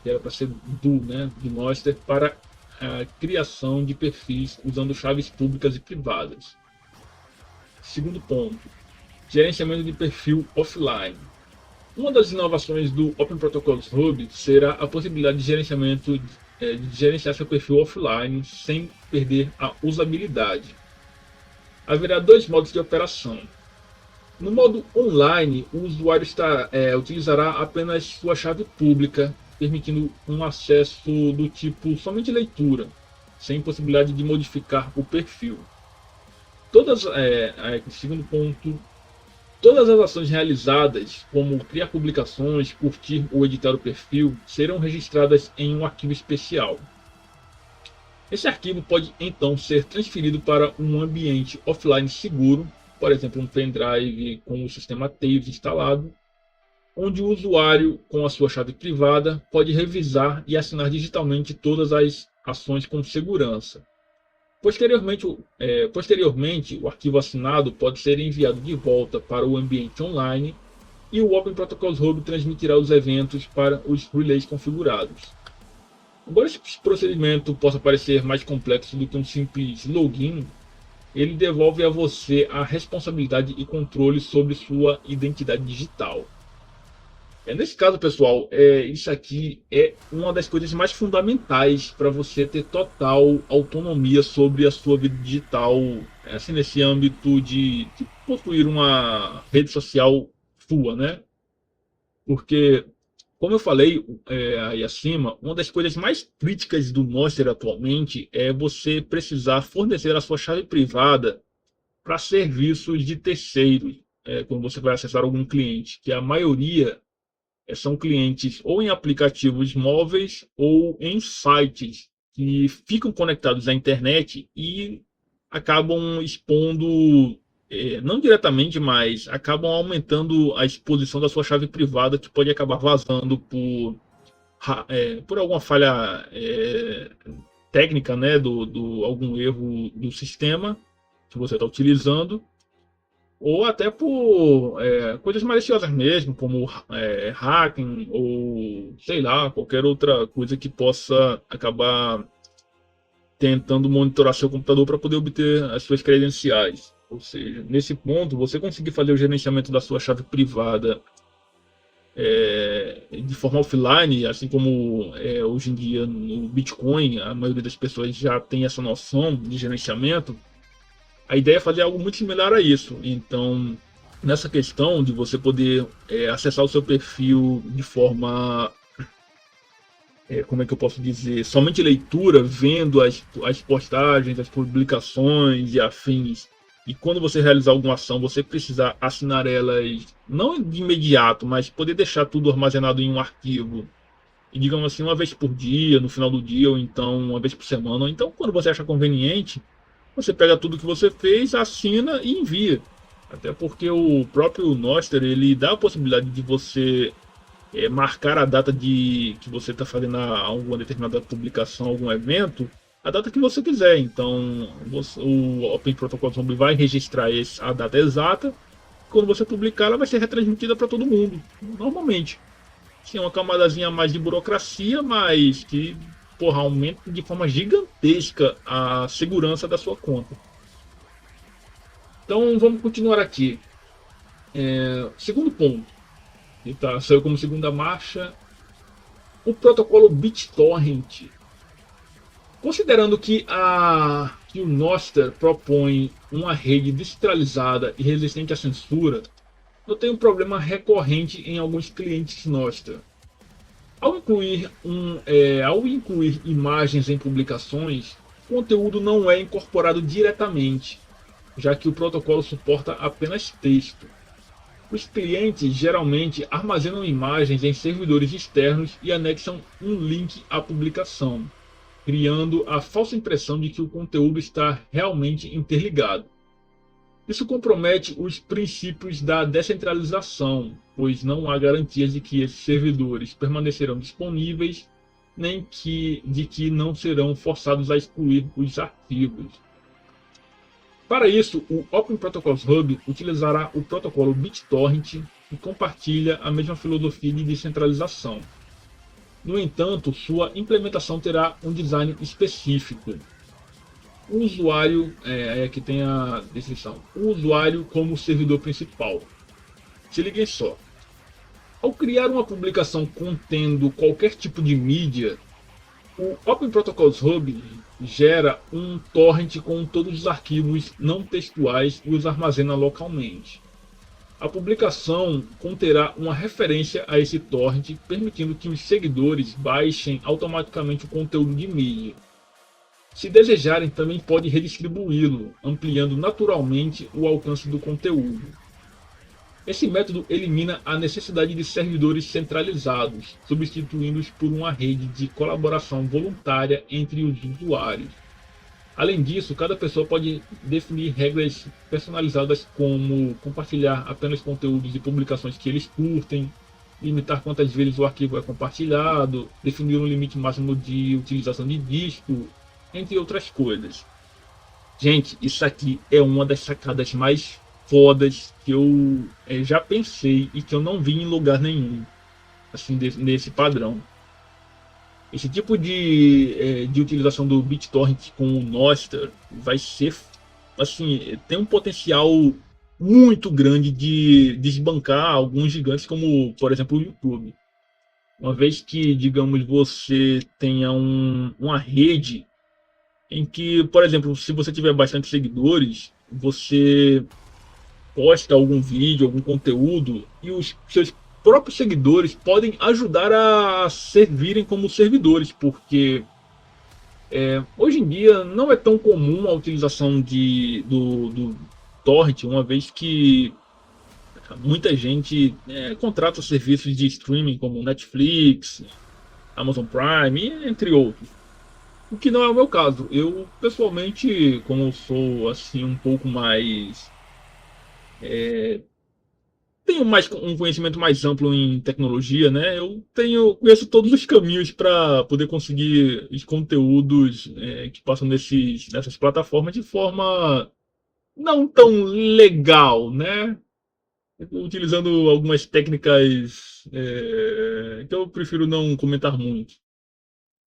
que era para ser do Nostr para a criação de perfis usando chaves públicas e privadas. Segundo ponto, gerenciamento de perfil offline. Uma das inovações do Open Protocols Hub será a possibilidade de gerenciar seu perfil offline sem perder a usabilidade. Haverá dois modos de operação. No modo online, o usuário utilizará apenas sua chave pública, permitindo um acesso do tipo somente leitura, sem possibilidade de modificar o perfil. Segundo ponto, todas as ações realizadas, como criar publicações, curtir ou editar o perfil, serão registradas em um arquivo especial. Esse arquivo pode então ser transferido para um ambiente offline seguro, por exemplo, um pendrive com o sistema Tails instalado, onde o usuário, com a sua chave privada, pode revisar e assinar digitalmente todas as ações com segurança. Posteriormente, o arquivo assinado pode ser enviado de volta para o ambiente online e o Open Protocols Hub transmitirá os eventos para os relays configurados. Embora esse procedimento possa parecer mais complexo do que um simples login, ele devolve a você a responsabilidade e controle sobre sua identidade digital. Nesse caso, pessoal, isso aqui é uma das coisas mais fundamentais para você ter total autonomia sobre a sua vida digital, assim, nesse âmbito de construir uma rede social sua, né? Porque, como eu falei aí acima, uma das coisas mais críticas do Nostr atualmente é você precisar fornecer a sua chave privada para serviços de terceiros, quando você vai acessar algum cliente, que a maioria são clientes ou em aplicativos móveis ou em sites que ficam conectados à internet e acabam expondo, não diretamente, mas acabam aumentando a exposição da sua chave privada, que pode acabar vazando por alguma falha técnica, né, algum erro do sistema que você está utilizando, ou até por coisas maliciosas mesmo, como hacking ou sei lá, qualquer outra coisa que possa acabar tentando monitorar seu computador para poder obter as suas credenciais. Ou seja, nesse ponto, você conseguir fazer o gerenciamento da sua chave privada de forma offline, assim como hoje em dia no Bitcoin, a maioria das pessoas já tem essa noção de gerenciamento. A ideia é fazer algo muito similar a isso. Então, nessa questão de você poder acessar o seu perfil de forma, como é que eu posso dizer, somente leitura, vendo as postagens, as publicações e afins, e quando você realizar alguma ação, você precisar assinar elas, não de imediato, mas poder deixar tudo armazenado em um arquivo, e digamos assim, uma vez por dia, no final do dia, ou então uma vez por semana, ou então quando você acha conveniente, você pega tudo que você fez, assina e envia. Até porque o próprio Nostr, ele dá a possibilidade de você marcar a data de que você está fazendo alguma determinada publicação, algum evento, a data que você quiser. Então, o Open Protocol Zombie vai registrar a data exata. Quando você publicar, ela vai ser retransmitida para todo mundo, normalmente. Sim, uma camadazinha a mais de burocracia, mas que, porra, aumenta de forma gigantesca a segurança da sua conta. Então, vamos continuar aqui. Segundo ponto, que saiu como segunda marcha, o protocolo BitTorrent. Considerando que o Nostr propõe uma rede descentralizada e resistente à censura, eu tenho um problema recorrente em alguns clientes Nostr. Ao incluir imagens em publicações, o conteúdo não é incorporado diretamente, já que o protocolo suporta apenas texto. Os clientes geralmente armazenam imagens em servidores externos e anexam um link à publicação, criando a falsa impressão de que o conteúdo está realmente interligado. Isso compromete os princípios da descentralização, pois não há garantias de que esses servidores permanecerão disponíveis, nem de que não serão forçados a excluir os arquivos. Para isso, o Open Protocols Hub utilizará o protocolo BitTorrent e compartilha a mesma filosofia de descentralização. No entanto, sua implementação terá um design específico. O usuário, aqui tem a descrição, o usuário como servidor principal. Se liguem só. Ao criar uma publicação contendo qualquer tipo de mídia, o Open Protocols Hub gera um torrent com todos os arquivos não textuais e os armazena localmente. A publicação conterá uma referência a esse torrent, permitindo que os seguidores baixem automaticamente o conteúdo de mídia. Se desejarem, também pode redistribuí-lo, ampliando naturalmente o alcance do conteúdo. Esse método elimina a necessidade de servidores centralizados, substituindo-os por uma rede de colaboração voluntária entre os usuários. Além disso, cada pessoa pode definir regras personalizadas como compartilhar apenas conteúdos e publicações que eles curtem, limitar quantas vezes o arquivo é compartilhado, definir um limite máximo de utilização de disco, entre outras coisas. Gente, isso aqui é uma das sacadas mais fodas que eu já pensei e que eu não vi em lugar nenhum, assim, nesse padrão. Esse tipo de utilização do BitTorrent com o Nostr vai ser, assim, tem um potencial muito grande de desbancar alguns gigantes como, por exemplo, o YouTube. Uma vez que, digamos, você tenha uma rede em que, por exemplo, se você tiver bastante seguidores, você posta algum vídeo, algum conteúdo e os seus próprios seguidores podem ajudar a servirem como servidores, porque hoje em dia não é tão comum a utilização do torrent, uma vez que muita gente contrata serviços de streaming como Netflix, Amazon Prime, entre outros. O que não é o meu caso. Eu, pessoalmente, como eu sou assim um pouco mais tenho um conhecimento mais amplo em tecnologia, né? Conheço todos os caminhos para poder conseguir os conteúdos que passam nessas plataformas de forma não tão legal, né? Utilizando algumas técnicas que eu prefiro não comentar muito.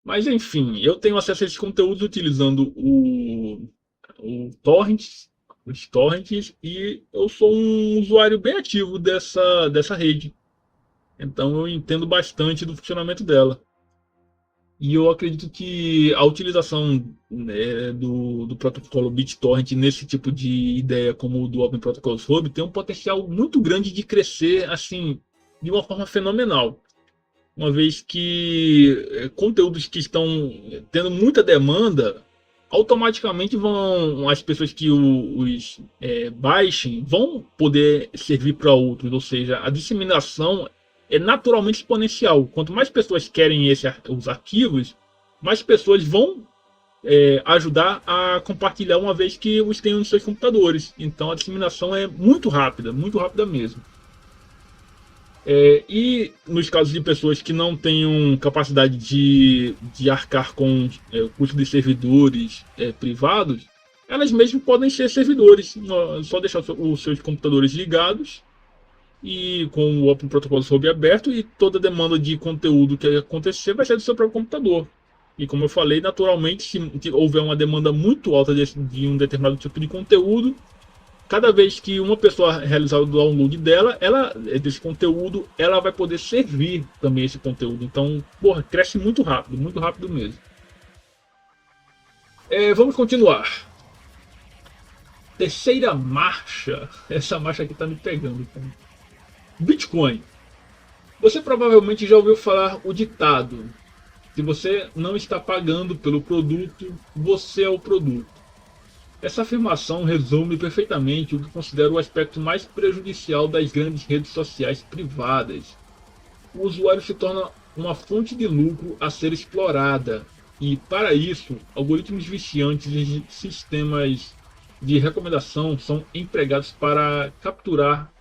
Mas enfim, eu tenho acesso a esses conteúdos utilizando o torrent, os torrents, e eu sou um usuário bem ativo dessa rede. Então eu entendo bastante do funcionamento dela. E eu acredito que a utilização do protocolo BitTorrent nesse tipo de ideia como o do Open Protocols Hub tem um potencial muito grande de crescer assim de uma forma fenomenal. Uma vez que conteúdos que estão tendo muita demanda, automaticamente as pessoas que os baixem vão poder servir para outros, ou seja, a disseminação é naturalmente exponencial. Quanto mais pessoas querem os arquivos, mais pessoas vão ajudar a compartilhar uma vez que os tenham nos seus computadores. Então a disseminação é muito rápida mesmo. E nos casos de pessoas que não tenham capacidade de arcar com o custo de servidores privados, elas mesmas podem ser servidores. Só deixar os seus computadores ligados e com o Open Protocols Hub aberto, e toda demanda de conteúdo que acontecer vai ser do seu próprio computador. E como eu falei, naturalmente, se houver uma demanda muito alta de um determinado tipo de conteúdo, cada vez que uma pessoa realizar o download desse conteúdo, ela vai poder servir também esse conteúdo. Então, porra, cresce muito rápido mesmo. Vamos continuar. Terceira marcha. Essa marcha aqui tá me pegando, cara. Bitcoin. Você provavelmente já ouviu falar o ditado: se você não está pagando pelo produto, você é o produto. Essa afirmação resume perfeitamente o que considero o aspecto mais prejudicial das grandes redes sociais privadas. O usuário se torna uma fonte de lucro a ser explorada, e para isso, algoritmos viciantes e sistemas de recomendação são empregados para capturar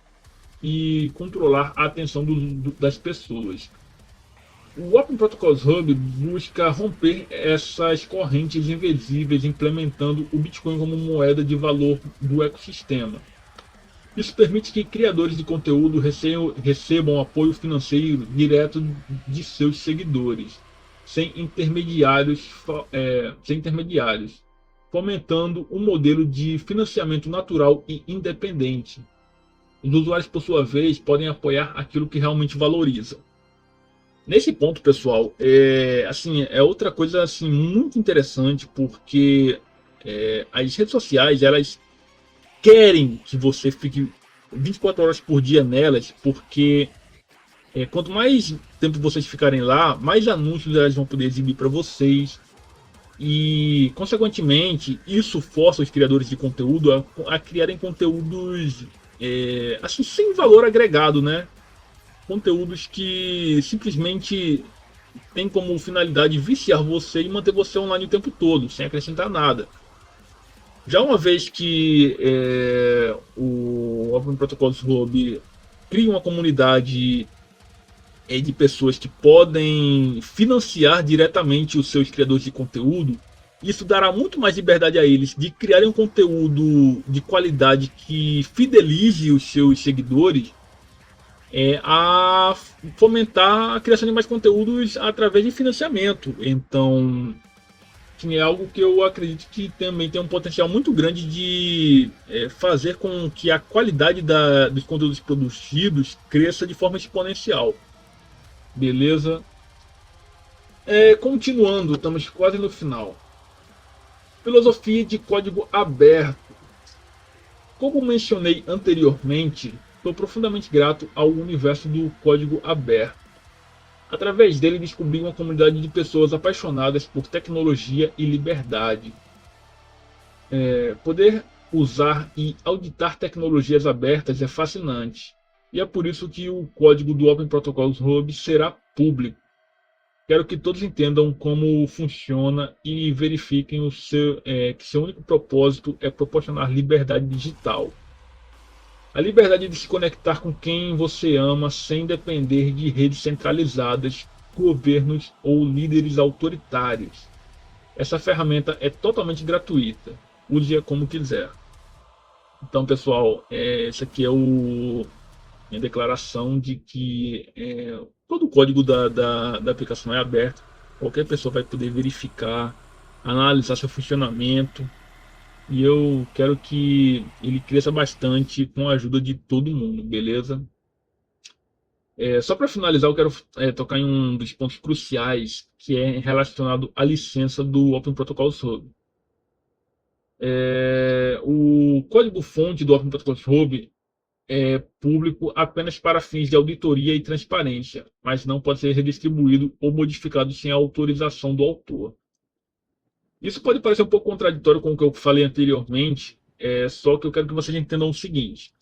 e controlar a atenção das pessoas. O Open Protocols Hub busca romper essas correntes invisíveis, implementando o Bitcoin como moeda de valor do ecossistema. Isso permite que criadores de conteúdo recebam apoio financeiro direto de seus seguidores, sem intermediários, fomentando um modelo de financiamento natural e independente. Os usuários, por sua vez, podem apoiar aquilo que realmente valorizam. Nesse ponto, pessoal, é outra coisa assim, muito interessante, porque as redes sociais, elas querem que você fique 24 horas por dia nelas, porque quanto mais tempo vocês ficarem lá, mais anúncios elas vão poder exibir para vocês. E, consequentemente, isso força os criadores de conteúdo a criarem conteúdos assim, sem valor agregado, né? Conteúdos que simplesmente tem como finalidade viciar você e manter você online o tempo todo, sem acrescentar nada. Já uma vez que o Open Protocols Hub cria uma comunidade de pessoas que podem financiar diretamente os seus criadores de conteúdo, isso dará muito mais liberdade a eles de criarem um conteúdo de qualidade que fidelize os seus seguidores, a fomentar a criação de mais conteúdos através de financiamento. Então, é algo que eu acredito que também tem um potencial muito grande de fazer com que a qualidade dos conteúdos produzidos cresça de forma exponencial. Beleza? Continuando, estamos quase no final. Filosofia de código aberto. Como mencionei anteriormente, sou profundamente grato ao universo do código aberto. Através dele descobri uma comunidade de pessoas apaixonadas por tecnologia e liberdade. Poder usar e auditar tecnologias abertas é fascinante. E é por isso que o código do Open Protocols Hub será público. Quero que todos entendam como funciona e verifiquem que seu único propósito é proporcionar liberdade digital. A liberdade de se conectar com quem você ama sem depender de redes centralizadas, governos ou líderes autoritários. Essa ferramenta é totalmente gratuita. Use-a como quiser. Então, pessoal, essa aqui é minha declaração de que todo o código da aplicação é aberto. Qualquer pessoa vai poder verificar, analisar seu funcionamento. E eu quero que ele cresça bastante com a ajuda de todo mundo, beleza? Só para finalizar, eu quero tocar em um dos pontos cruciais, que é relacionado à licença do Open Protocols Hub. O código-fonte do Open Protocols Hub é público apenas para fins de auditoria e transparência, mas não pode ser redistribuído ou modificado sem a autorização do autor. Isso pode parecer um pouco contraditório com o que eu falei anteriormente, só que eu quero que vocês entendam o seguinte: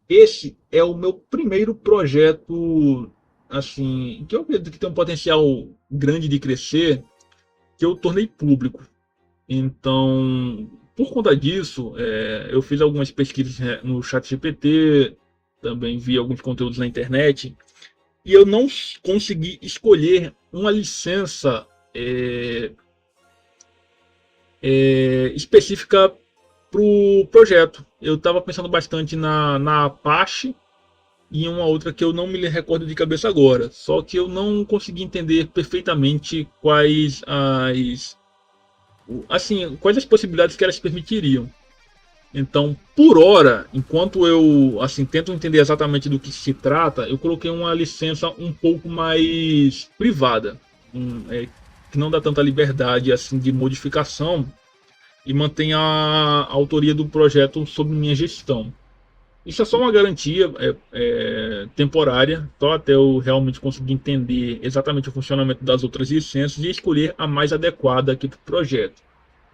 esse é o meu primeiro projeto, assim, que eu acredito que tem um potencial grande de crescer, que eu tornei público. Então, por conta disso, eu fiz algumas pesquisas no ChatGPT, também vi alguns conteúdos na internet, e eu não consegui escolher uma licença é, específica para o projeto. Eu estava pensando bastante na Apache e em uma outra que eu não me recordo de cabeça agora. Só que eu não consegui entender perfeitamente quais as possibilidades que elas permitiriam. Então, por hora, enquanto eu tento entender exatamente do que se trata, eu coloquei uma licença um pouco mais privada, que não dá tanta liberdade de modificação e mantém a autoria do projeto sob minha gestão. Isso é só uma garantia temporária, só até eu realmente conseguir entender exatamente o funcionamento das outras licenças e escolher a mais adequada aqui para o projeto.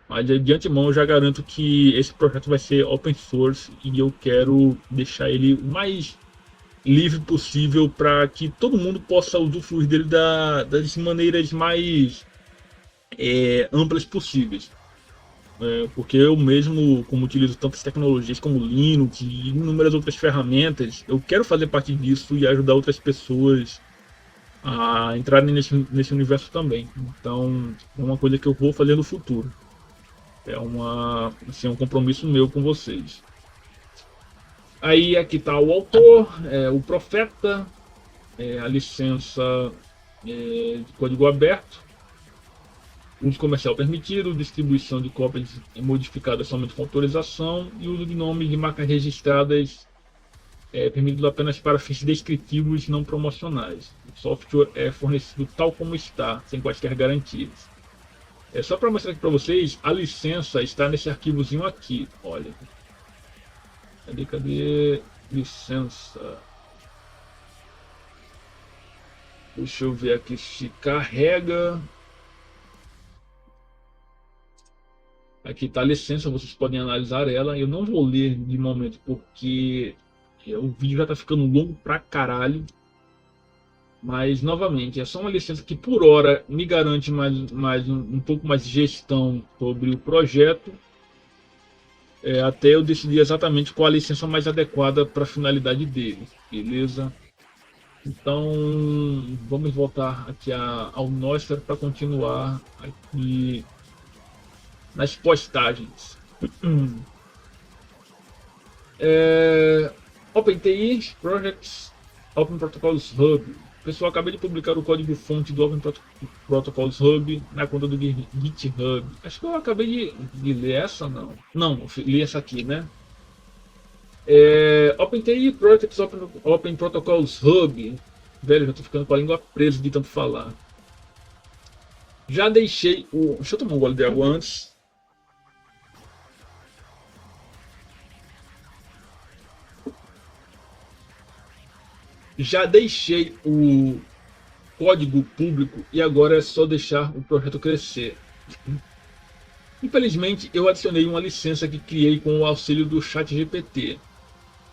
Mas de antemão eu já garanto que esse projeto vai ser open source e eu quero deixar ele o mais livre possível para que todo mundo possa usufruir dele das maneiras mais amplas possíveis. Porque eu mesmo, como utilizo tantas tecnologias como Linux e inúmeras outras ferramentas, eu quero fazer parte disso e ajudar outras pessoas a entrarem nesse universo também. Então, é uma coisa que eu vou fazer no futuro. Um compromisso meu com vocês. Aí aqui está o autor, o profeta, a licença de código aberto, uso comercial permitido, distribuição de cópias modificadas somente com autorização e uso de nomes de marcas registradas permitido apenas para fins descritivos não promocionais. O software é fornecido tal como está, sem quaisquer garantias. Só para mostrar aqui para vocês, a licença está nesse arquivozinho aqui. Olha. Cadê? Licença. Deixa eu ver aqui se carrega. Aqui está a licença, vocês podem analisar ela. Eu não vou ler de momento porque o vídeo já está ficando longo pra caralho. Mas, novamente, é só uma licença que por hora me garante um pouco mais de gestão sobre o projeto. Até eu decidir exatamente qual a licença mais adequada para a finalidade dele. Beleza? Então, vamos voltar aqui ao Nostr para continuar aqui nas postagens. OpenTI Projects Open Protocols Hub. Pessoal, acabei de publicar o código-fonte do Open Protocols Hub na conta do GitHub. Acho que eu acabei de ler essa, não. Não, li essa aqui, né? OpenTI Projects Open Protocols Hub. Velho, já tô ficando com a língua presa de tanto falar. Já deixei o... Deixa eu tomar um gole de água antes. Já deixei o código público e agora é só deixar o projeto crescer. Infelizmente, eu adicionei uma licença que criei com o auxílio do ChatGPT.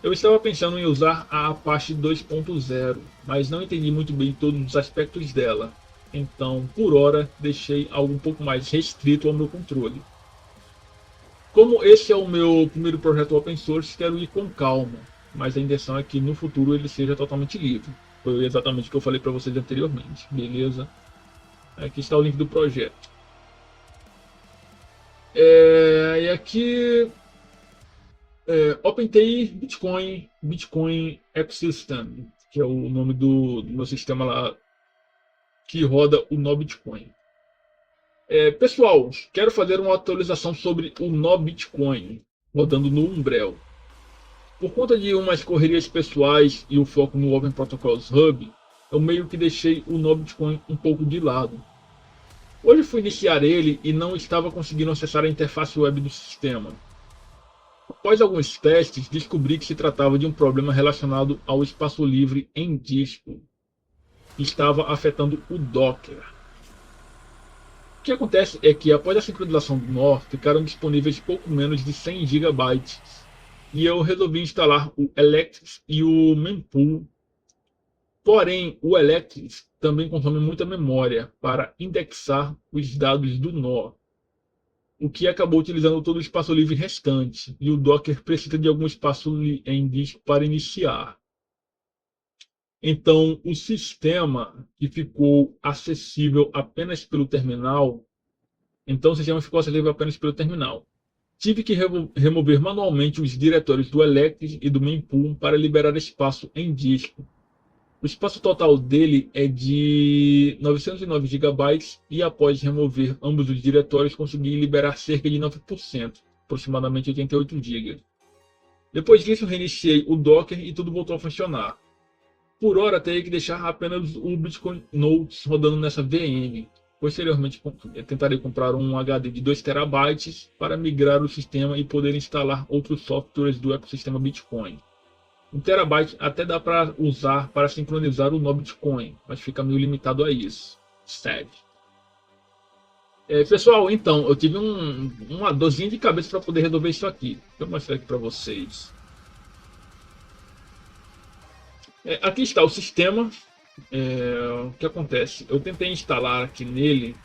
Eu estava pensando em usar a Apache 2.0, mas não entendi muito bem todos os aspectos dela. Então, por hora, deixei algo um pouco mais restrito ao meu controle. Como esse é o meu primeiro projeto open source, quero ir com calma, mas a intenção é que no futuro ele seja totalmente livre. Foi exatamente o que eu falei para vocês anteriormente, beleza? Aqui está o link do projeto. E aqui OpenTI Bitcoin Ecosystem, que é o nome do meu sistema lá que roda o nó Bitcoin. Pessoal, quero fazer uma atualização sobre o nó Bitcoin rodando no Umbrel. Por conta de umas correrias pessoais e o foco no Open Protocols Hub, eu meio que deixei o nó Bitcoin um pouco de lado. Hoje fui iniciar ele e não estava conseguindo acessar a interface web do sistema. Após alguns testes, descobri que se tratava de um problema relacionado ao espaço livre em disco, que estava afetando o Docker. O que acontece é que após a sincronização do nó, ficaram disponíveis pouco menos de 100 GB, e eu resolvi instalar o Electrix e o Mempool. Porém, o Electrix também consome muita memória para indexar os dados do nó. o que acabou utilizando todo o espaço livre restante, e o Docker precisa de algum espaço em disco para iniciar. Então, o sistema que ficou acessível apenas pelo terminal, Tive que remover manualmente os diretórios do Electris e do Mempool para liberar espaço em disco. O espaço total dele é de 909 GB e após remover ambos os diretórios consegui liberar cerca de 9%, aproximadamente 88 GB. Depois disso reiniciei o Docker e tudo voltou a funcionar. Por hora terei que deixar apenas o Bitcoin Notes rodando nessa VM. Posteriormente tentarei comprar um HD de 2 TB para migrar o sistema e poder instalar outros softwares do ecossistema Bitcoin. 1 TB até dá para usar para sincronizar o nó Bitcoin, mas fica meio limitado a isso. Sad. Pessoal, então, eu tive uma dorzinha de cabeça para poder resolver isso aqui. Deixa eu mostrar aqui para vocês. Aqui está o sistema. O que acontece? Eu tentei instalar aqui nele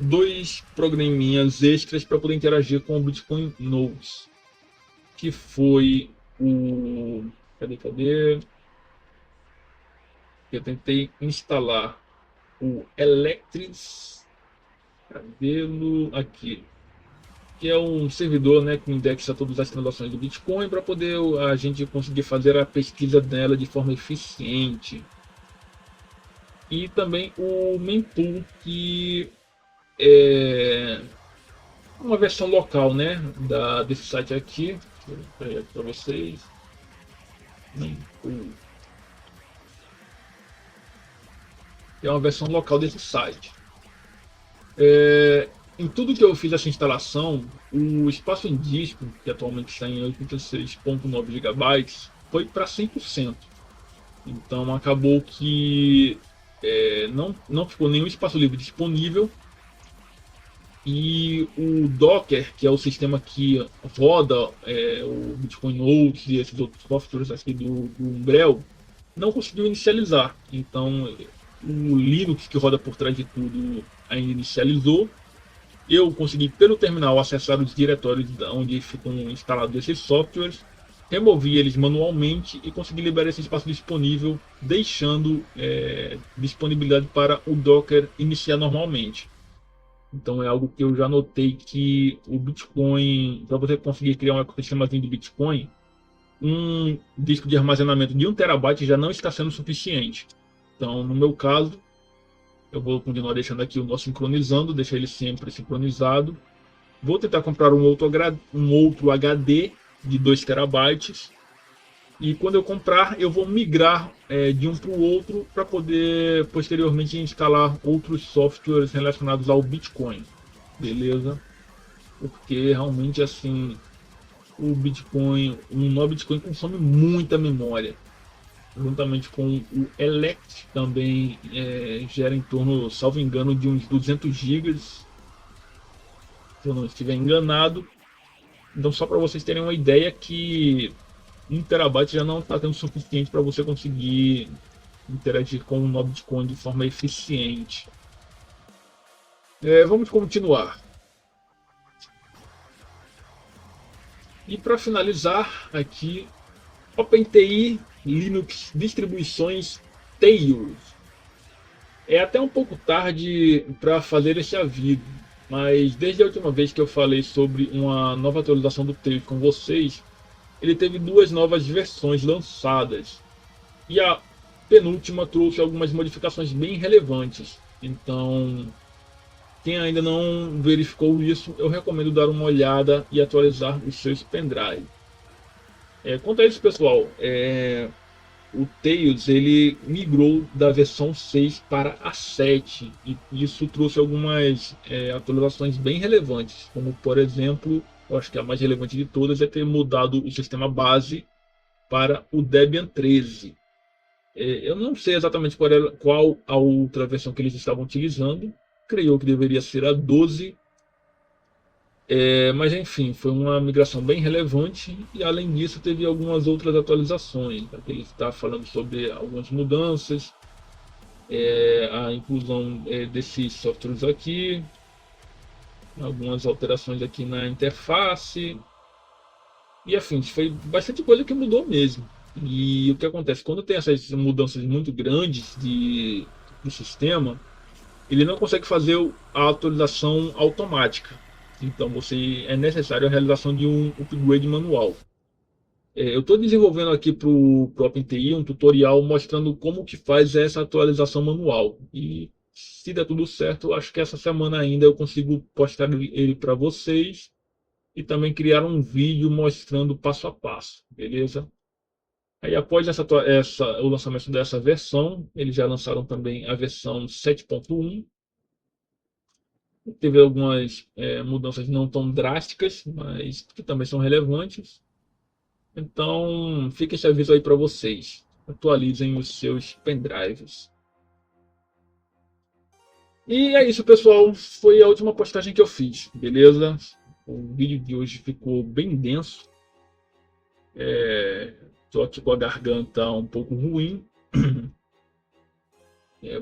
2 programinhas extras para poder interagir com o Bitcoin Notes, que foi o... Cadê? Eu tentei instalar o Electris, aqui, que é um servidor, né, que indexa todas as transações do Bitcoin para poder a gente conseguir fazer a pesquisa dela de forma eficiente. E também o Mempool, que é uma versão local, né, desse site aqui. Vou pegar aqui para vocês. Mempool. É uma versão local desse site. Em tudo que eu fiz essa instalação, o espaço em disco, que atualmente está em 86.9 GB, foi para 100%. Então acabou que não ficou nenhum espaço livre disponível. E o Docker, que é o sistema que roda o Bitcoin Notes e esses outros softwares aqui do Umbrel, não conseguiu inicializar. Então o Linux, que roda por trás de tudo, ainda inicializou. Eu consegui pelo terminal acessar os diretórios onde ficam instalados esses softwares, removi eles manualmente e consegui liberar esse espaço disponível, deixando disponibilidade para o Docker iniciar normalmente. Então é algo que eu já notei que o Bitcoin, para você conseguir criar um ecossistemazinho do Bitcoin, um disco de armazenamento de 1 TB já não está sendo suficiente. Então, no meu caso, eu vou continuar deixando aqui o nó sincronizando, deixar ele sempre sincronizado. Vou tentar comprar um outro HD de 2 TB. E quando eu comprar, eu vou migrar de um para o outro para poder posteriormente instalar outros softwares relacionados ao Bitcoin. Beleza? Porque realmente assim, o Bitcoin, um nó Bitcoin consome muita memória. Juntamente com o Elect também gera em torno, salvo engano, de uns 200 GB, se eu não estiver enganado. Então só para vocês terem uma ideia que 1 TB já não está tendo suficiente para você conseguir interagir com o nó Bitcoin de forma eficiente. Vamos continuar. E para finalizar aqui, OpenTI Linux distribuições Tails. É até um pouco tarde para fazer esse aviso, mas desde a última vez que eu falei sobre uma nova atualização do Tails com vocês, ele teve 2 novas versões lançadas. E a penúltima trouxe algumas modificações bem relevantes. Então, quem ainda não verificou isso, eu recomendo dar uma olhada e atualizar os seus pendrive. Quanto a isso, pessoal, o Tails ele migrou da versão 6 para a 7. E isso trouxe algumas atualizações bem relevantes, como por exemplo, eu acho que a mais relevante de todas é ter mudado o sistema base para o Debian 13. Eu não sei exatamente qual a outra versão que eles estavam utilizando, creio que deveria ser a 12. Mas enfim, foi uma migração bem relevante e além disso teve algumas outras atualizações. Aqui ele está falando sobre algumas mudanças, a inclusão desses softwares aqui. algumas alterações aqui na interface e afins. Foi bastante coisa que mudou mesmo. E o que acontece? Quando tem essas mudanças muito grandes do sistema, ele não consegue fazer a atualização automática. Então é necessário a realização de um upgrade manual. Eu estou desenvolvendo aqui para o OpenTI um tutorial mostrando como que faz essa atualização manual. E se der tudo certo, acho que essa semana ainda eu consigo postar ele para vocês e também criar um vídeo mostrando passo a passo, beleza? Aí após o lançamento dessa versão, eles já lançaram também a versão 7.1. Teve algumas mudanças não tão drásticas, mas que também são relevantes. Então, fica esse aviso aí para vocês. Atualizem os seus pendrives. E é isso, pessoal. Foi a última postagem que eu fiz, beleza? O vídeo de hoje ficou bem denso. Tô aqui com a garganta um pouco ruim.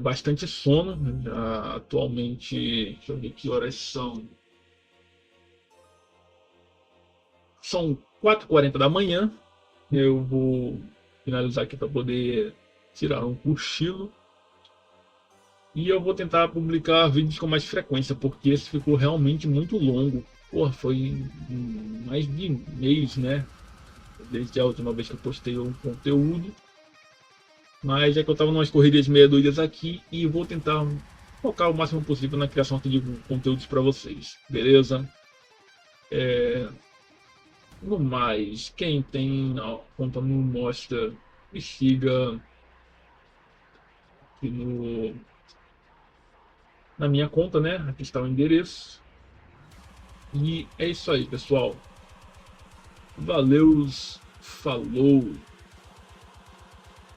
Bastante sono. Já atualmente, deixa eu ver que horas são. São 4h40 da manhã. Eu vou finalizar aqui para poder tirar um cochilo. E eu vou tentar publicar vídeos com mais frequência, porque esse ficou realmente muito longo. Porra, foi mais de mês, né? Desde a última vez que eu postei o conteúdo. Mas é que eu tava umas correrias meia doidas aqui e vou tentar focar o máximo possível na criação de conteúdos para vocês, beleza? No mais, quem tem conta no Mostra, me siga aqui na minha conta, né? Aqui está o endereço. E é isso aí, pessoal. Valeus, falou!